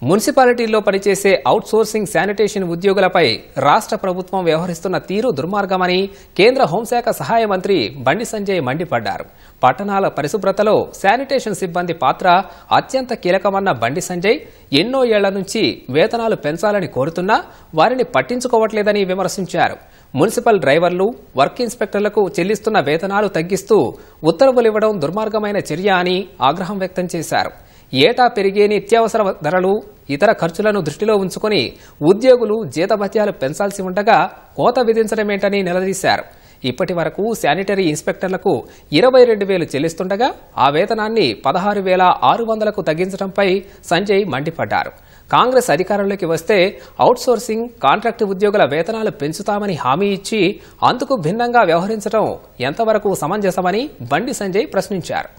మున్సిపాలిటీల్లో పనిచేసే outsourcing sanitation ఉద్యోగులపై రాష్ట్ర ప్రభుత్వం వ్యవహరిస్తున్న తీరు దుర్మార్గమని కేంద్ర హోంశాఖ సహాయ మంత్రి బండి సంజయ్ మండిపడ్డారు. పట్టణాల పరిశుభ్రతలో శానిటేషన్ సిబ్బంది పాత్ర అత్యంత కీలకమన్న బండి సంజయ్ ఎన్నో ఏళ్ల నుంచి వేతనాలు పెంచాలని కోరుతున్నా వారిని పట్టించుకోవట్లేదని విమర్శించారు. మున్సిపల్ డ్రైవర్లు, వర్క్ ఇన్స్పెక్టర్లకు చెల్లిస్తున్న వేతనాలు తగ్గిస్తూ ఉత్తర్వులివ్వడం దుర్మార్గమైన చర్య అని ఆగ్రహం వ్యక్తం చేశారు. ఏటా పెరిగే నిత్యావసర ధరలు, ఇతర ఖర్చులను దృష్టిలో ఉంచుకుని ఉద్యోగులు జీతభత్యాలు పెంచాల్సి ఉండగా కోత విధించడమేంటని నిలదీశారు. ఇప్పటి వరకు శానిటరీ ఇన్స్పెక్టర్లకు 22,000 చెల్లిస్తుండగా ఆ వేతనాన్ని 16,600కు తగ్గించడంపై సంజయ్ మండిపడ్డారు. కాంగ్రెస్ అధికారంలోకి వస్తే అవుట్సోర్సింగ్, కాంట్రాక్టు ఉద్యోగుల వేతనాలు పెంచుతామని హామీ ఇచ్చి అందుకు భిన్నంగా వ్యవహరించడం ఎంతవరకు సమంజసమని బండి సంజయ్ ప్రశ్నించారు.